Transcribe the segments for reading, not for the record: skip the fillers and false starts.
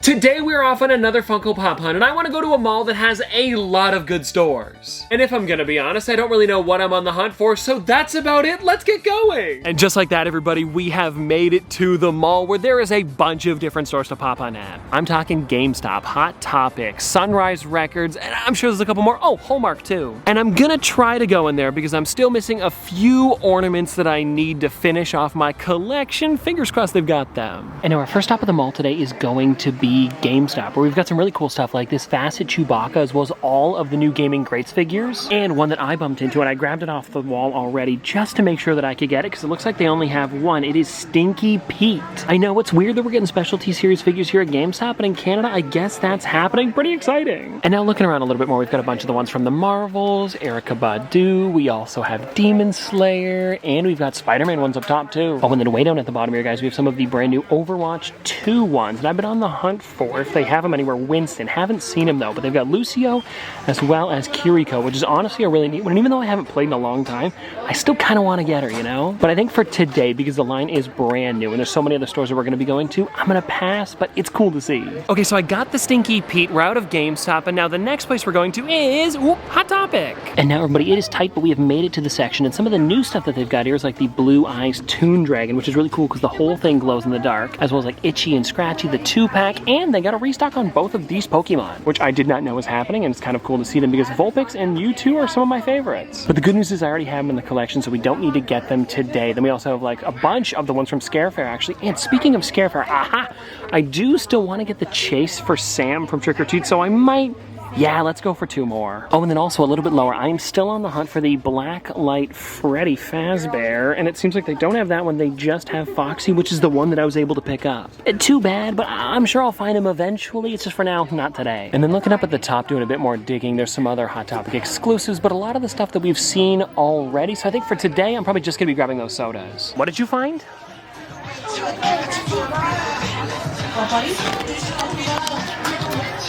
Today we're off on another Funko Pop hunt, and I want to go to a mall that has a lot of good stores. And if I'm gonna be honest, I don't really know what I'm on the hunt for, so that's about it. Let's get going! And just like that, everybody, we have made it to the mall where there is a bunch of different stores to pop on at. I'm talking GameStop, Hot Topic, Sunrise Records, and I'm sure there's a couple more. Oh, Hallmark too. And I'm gonna try to go in there because I'm still missing a few ornaments that I need to finish off my collection. Fingers crossed they've got them. And our first stop at the mall today is going to be GameStop, where we've got some really cool stuff like this Facet Chewbacca, as well as all of the new Gaming Greats figures, and one that I bumped into, and I grabbed it off the wall already just to make sure that I could get it, because it looks like they only have one. It is Stinky Pete. I know it's weird that we're getting specialty series figures here at GameStop, but in Canada, I guess that's happening. Pretty exciting. And now looking around a little bit more, we've got a bunch of the ones from the Marvels, Erykah Badu, we also have Demon Slayer, and we've got Spider-Man ones up top too. Oh, and then way down at the bottom here, guys, we have some of the brand new Overwatch 2 ones, and I've been on the hunt for, if they have them anywhere, Winston. Haven't seen him though, but they've got Lucio as well as Kiriko, which is honestly a really neat one. And even though I haven't played in a long time, I still kind of want to get her, you know? But I think for today, because the line is brand new and there's so many other stores that we're going to be going to, I'm going to pass, but it's cool to see. Okay, so I got the Stinky Pete. We're out of GameStop, and now the next place we're going to is Hot Topic. And now, everybody, it is tight, but we have made it to the section, and some of the new stuff that they've got here is like the Blue Eyes Toon Dragon, which is really cool because the whole thing glows in the dark, as well as like Itchy and Scratchy, the 2-pack, and they got a restock on both of these Pokemon, which I did not know was happening, and it's kind of cool to see them because Vulpix and Mewtwo are some of my favorites. But the good news is I already have them in the collection, so we don't need to get them today. Then we also have like a bunch of the ones from Scare Fair, actually. And speaking of Scare Fair, aha! I do still want to get the chase for Sam from Trick or Treat, so I might... yeah, let's go for 2 more. Oh, and then also a little bit lower, I'm still on the hunt for the Blacklight Freddy Fazbear, and it seems like they don't have that one, they just have Foxy, which is the one that I was able to pick up. Too bad, but I'm sure I'll find him eventually. It's just for now, not today. And then looking up at the top, doing a bit more digging, there's some other Hot Topic exclusives, but a lot of the stuff that we've seen already, so I think for today, I'm probably just gonna be grabbing those sodas. What did you find?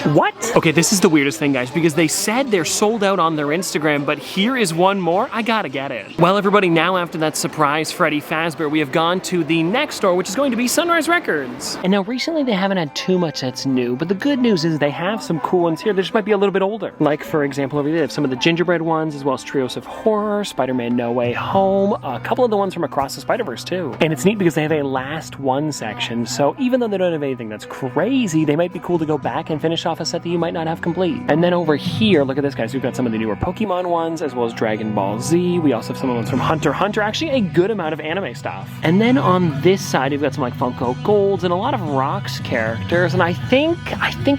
What? Okay, this is the weirdest thing, guys, because they said they're sold out on their Instagram, but here is one more. I gotta get it. Well, everybody, now after that surprise Freddy Fazbear, we have gone to the next store, which is going to be Sunrise Records. And now recently they haven't had too much that's new, but the good news is they have some cool ones here. They just might be a little bit older. Like, for example, over there, they have some of the gingerbread ones, as well as Trios of Horror, Spider-Man No Way Home, a couple of the ones from Across the Spider-Verse, too. And it's neat because they have a last one section, so even though they don't have anything that's crazy, they might be cool to go back and finish off a set that you might not have complete. And then over here, look at this, guys. We've got some of the newer Pokemon ones, as well as Dragon Ball Z. We also have some of the ones from Hunter x Hunter. Actually, a good amount of anime stuff. And then on this side, we've got some like Funko Golds and a lot of Rocks characters. And I think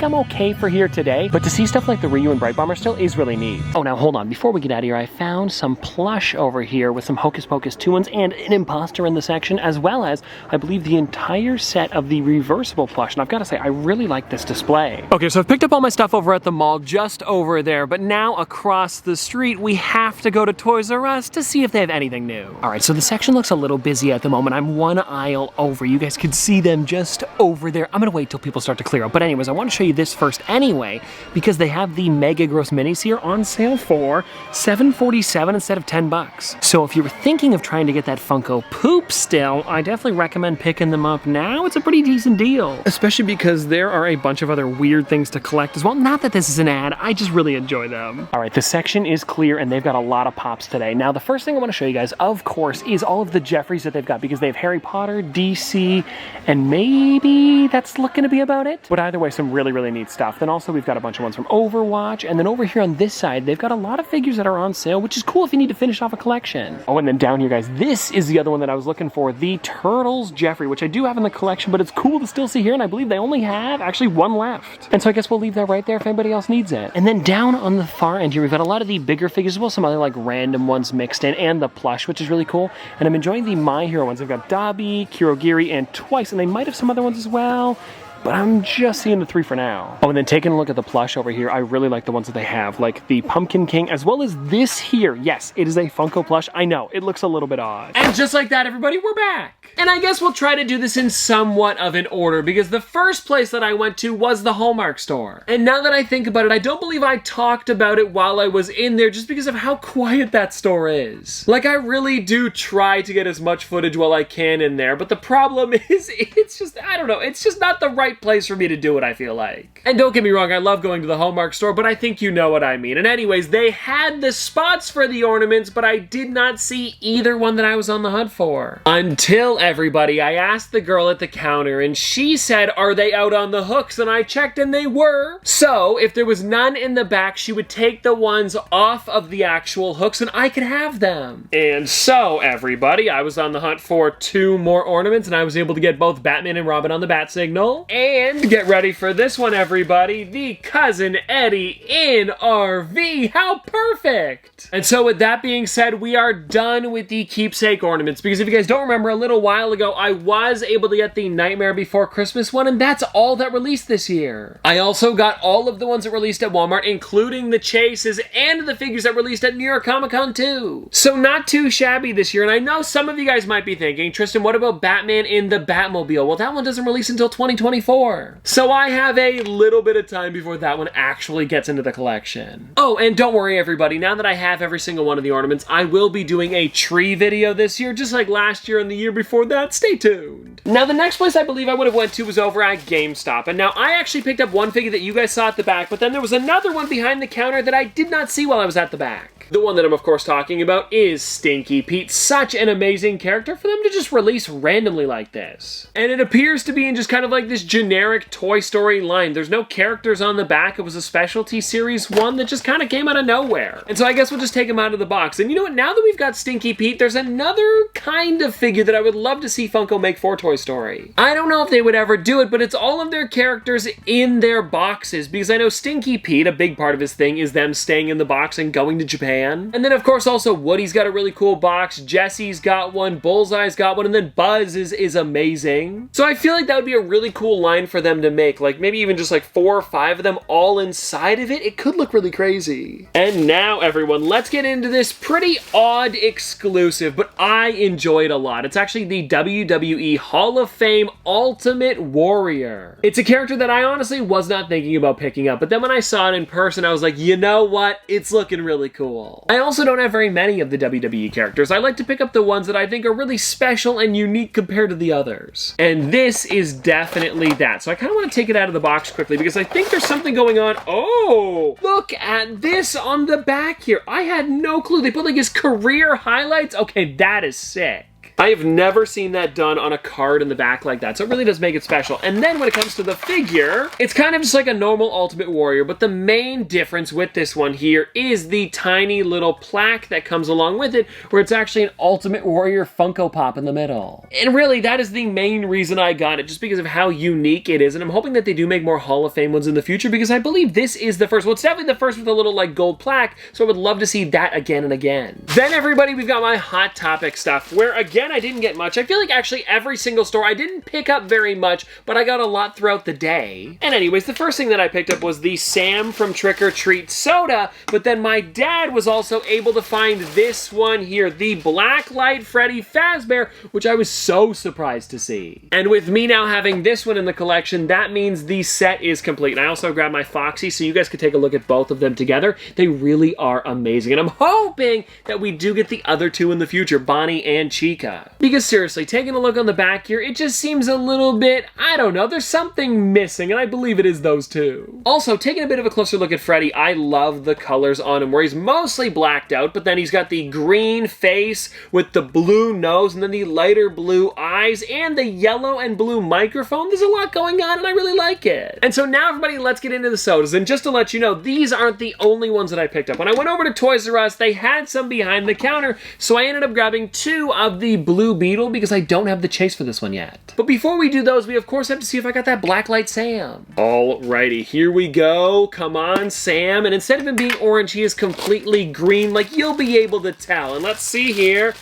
I'm okay for here today. But to see stuff like the Ryu and Bright Bomber still is really neat. Oh, now hold on. Before we get out of here, I found some plush over here with some Hocus Pocus 2 ones and an imposter in the section, as well as, I believe, the entire set of the reversible plush. And I've got to say, I really like this display. Okay, so I've picked up all my stuff over at the mall, just over there, but now across the street, we have to go to Toys R Us to see if they have anything new. All right, so the section looks a little busy at the moment. I'm one aisle over. You guys can see them just over there. I'm gonna wait till people start to clear up. But anyways, I want to show you this first anyway, because they have the Mega Gross Minis here on sale for $7.47 instead of $10. So if you were thinking of trying to get that Funko Poop still, I definitely recommend picking them up now. It's a pretty decent deal, especially because there are a bunch of other weird things to collect as well. Not that this is an ad, I just really enjoy them. All right, the section is clear and they've got a lot of pops today. Now, the first thing I want to show you guys, of course, is all of the Jeffries that they've got, because they have Harry Potter, DC, and maybe that's looking to be about it. But either way, some really, really neat stuff. Then also we've got a bunch of ones from Overwatch, and then over here on this side, they've got a lot of figures that are on sale, which is cool if you need to finish off a collection. Oh, and then down here, guys, this is the other one that I was looking for, the Turtles Jeffrey, which I do have in the collection, but it's cool to still see here, and I believe they only have actually one left. And so I guess we'll leave that right there if anybody else needs it. And then down on the far end here, we've got a lot of the bigger figures, as well as some other like random ones mixed in, and the plush, which is really cool. And I'm enjoying the My Hero ones. They've got Dobby, Kirogiri, and Twice, and they might have some other ones as well, but I'm just seeing the 3 for now. Oh, and then taking a look at the plush over here, I really like the ones that they have, like the Pumpkin King, as well as this here. Yes, it is a Funko plush. I know, it looks a little bit odd. And just like that, everybody, we're back. And I guess we'll try to do this in somewhat of an order, because the first place that I went to was the Hallmark store. And now that I think about it, I don't believe I talked about it while I was in there, just because of how quiet that store is. Like, I really do try to get as much footage while I can in there, but the problem is, it's just, I don't know, it's just not the right right place for me to do it, I feel like. And don't get me wrong, I love going to the Hallmark store, but I think you know what I mean. And anyways, they had the spots for the ornaments, but I did not see either one that I was on the hunt for. Until, everybody, I asked the girl at the counter, and she said, are they out on the hooks? And I checked and they were. So, if there was none in the back, she would take the ones off of the actual hooks and I could have them. And so, everybody, I was on the hunt for 2 more ornaments and I was able to get both Batman and Robin on the bat signal. And get ready for this one, everybody, the Cousin Eddie in RV. How perfect! And so with that being said, we are done with the keepsake ornaments, because if you guys don't remember, a little while ago, I was able to get the Nightmare Before Christmas one, and that's all that released this year. I also got all of the ones that released at Walmart, including the chases and the figures that released at New York Comic Con too. So not too shabby this year, and I know some of you guys might be thinking, Tristan, what about Batman in the Batmobile? Well, that one doesn't release until 2024. So I have a little bit of time before that one actually gets into the collection. Oh, and don't worry everybody, now that I have every single one of the ornaments, I will be doing a tree video this year, just like last year and the year before that. Stay tuned. Now the next place I believe I would have went to was over at GameStop, and now I actually picked up one figure that you guys saw at the back, but then there was another one behind the counter that I did not see while I was at the back. The one that I'm of course talking about is Stinky Pete. Such an amazing character for them to just release randomly like this. And it appears to be in just kind of like this generic Toy Story line. There's no characters on the back. It was a specialty series one that just kind of came out of nowhere. And so I guess we'll just take him out of the box. And you know what? Now that we've got Stinky Pete, there's another kind of figure that I would love to see Funko make for Toy Story. I don't know if they would ever do it, but it's all of their characters in their boxes, because I know Stinky Pete, a big part of his thing is them staying in the box and going to Japan. And then of course also Woody's got a really cool box, Jesse's got one, Bullseye's got one, and then Buzz is amazing. So I feel like that would be a really cool line for them to make, like maybe even just like 4 or 5 of them all inside of it. It could look really crazy. And now everyone, let's get into this pretty odd exclusive, but I enjoy it a lot. It's actually the WWE Hall of Fame Ultimate Warrior. It's a character that I honestly was not thinking about picking up, but then when I saw it in person, I was like, you know what? It's looking really cool. I also don't have very many of the WWE characters. I like to pick up the ones that I think are really special and unique compared to the others. And this is definitely that. So I kind of want to take it out of the box quickly because I think there's something going on. Oh, look at this on the back here. I had no clue. They put like his career highlights. Okay, that is sick. I have never seen that done on a card in the back like that, so it really does make it special. And then when it comes to the figure, it's kind of just like a normal Ultimate Warrior, but the main difference with this one here is the tiny little plaque that comes along with it, where it's actually an Ultimate Warrior Funko Pop in the middle. And really, that is the main reason I got it, just because of how unique it is, and I'm hoping that they do make more Hall of Fame ones in the future, because I believe this is the first. Well, it's definitely the first with a little, like, gold plaque, so I would love to see that again and again. Then, everybody, we've got my Hot Topic stuff, where, again, I didn't get much. I feel like actually every single store I didn't pick up very much, but I got a lot throughout the day. And anyways, the first thing that I picked up was the Sam from Trick or Treat soda, but then my dad was also able to find this one here, the Blacklight Freddy Fazbear, which I was so surprised to see. And with me now having this one in the collection, that means the set is complete. And I also grabbed my Foxy, so you guys could take a look at both of them together. They really are amazing. And I'm hoping that we do get the other two in the future, Bonnie and Chica. Because seriously, taking a look on the back here, it just seems a little bit, I don't know, there's something missing, and I believe it is those two. Also, taking a bit of a closer look at Freddy, I love the colors on him, where he's mostly blacked out, but then he's got the green face with the blue nose, and then the lighter blue eyes, and the yellow and blue microphone. There's a lot going on, and I really like it. And so now, everybody, let's get into the sodas, and just to let you know, these aren't the only ones that I picked up. When I went over to Toys R Us, they had some behind the counter, so I ended up grabbing 2 of the Blue Beetle because I don't have the chase for this one yet. But before we do those, we of course have to see if I got that Blacklight Sam. Alrighty, here we go. Come on, Sam. And instead of him being orange, he is completely green, like you'll be able to tell. And let's see here.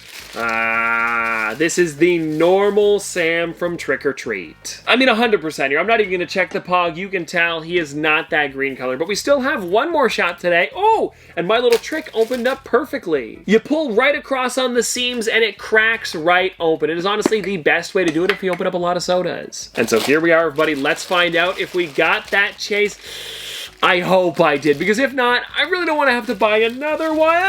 This is the normal Sam from Trick or Treat. I mean, 100% here. I'm not even going to check the pog. You can tell he is not that green color, but we still have one more shot today. Oh, and my little trick opened up perfectly. You pull right across on the seams and it cracks right open. It is honestly the best way to do it if you open up a lot of sodas. And so here we are, everybody. Let's find out if we got that chase. I hope I did, because if not, I really don't want to have to buy another one.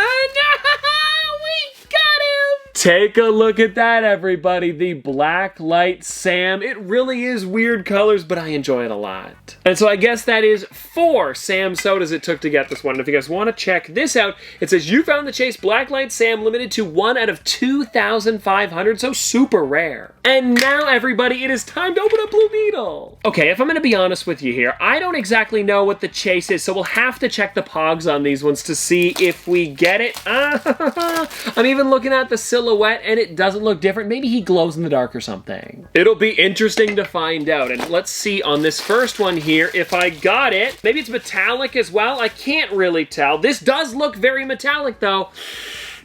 We got him! Take a look at that, everybody. The Blacklight Sam. It really is weird colors, but I enjoy it a lot. And so I guess that is 4 Sam sodas it took to get this one. And if you guys want to check this out, it says you found the Chase Blacklight Sam limited to 1 out of 2,500, so super rare. And now, everybody, it is time to open up Blue Beetle. Okay, if I'm going to be honest with you here, I don't exactly know what the Chase is, so we'll have to check the pogs on these ones to see if we get it. I'm even looking at the silhouette, and it doesn't look different. Maybe he glows in the dark or something. It'll be interesting to find out. And let's see on this first one here if I got it. Maybe it's metallic as well. I can't really tell. This does look very metallic, though.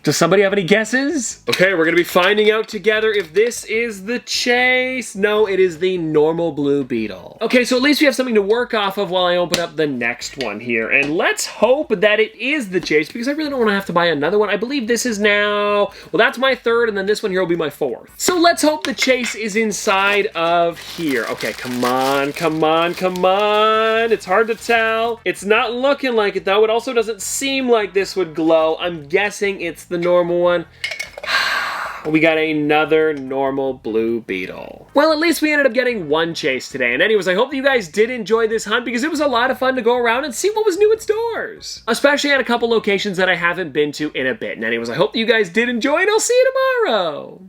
Does somebody have any guesses? Okay, we're gonna be finding out together if this is the Chase. No, it is the normal Blue Beetle. Okay, so at least we have something to work off of while I open up the next one here. And let's hope that it is the Chase, because I really don't want to have to buy another one. I believe this is now, well, that's my 3rd, and then this one here will be my 4th. So let's hope the Chase is inside of here. Okay, come on, come on, come on. It's hard to tell. It's not looking like it, though. It also doesn't seem like this would glow. I'm guessing it's the normal one. We got another normal Blue Beetle. Well, at least we ended up getting 1 Chase today. And anyways, I hope that you guys did enjoy this hunt because it was a lot of fun to go around and see what was new in stores. Especially at a couple locations that I haven't been to in a bit. And anyways, I hope that you guys did enjoy, and I'll see you tomorrow.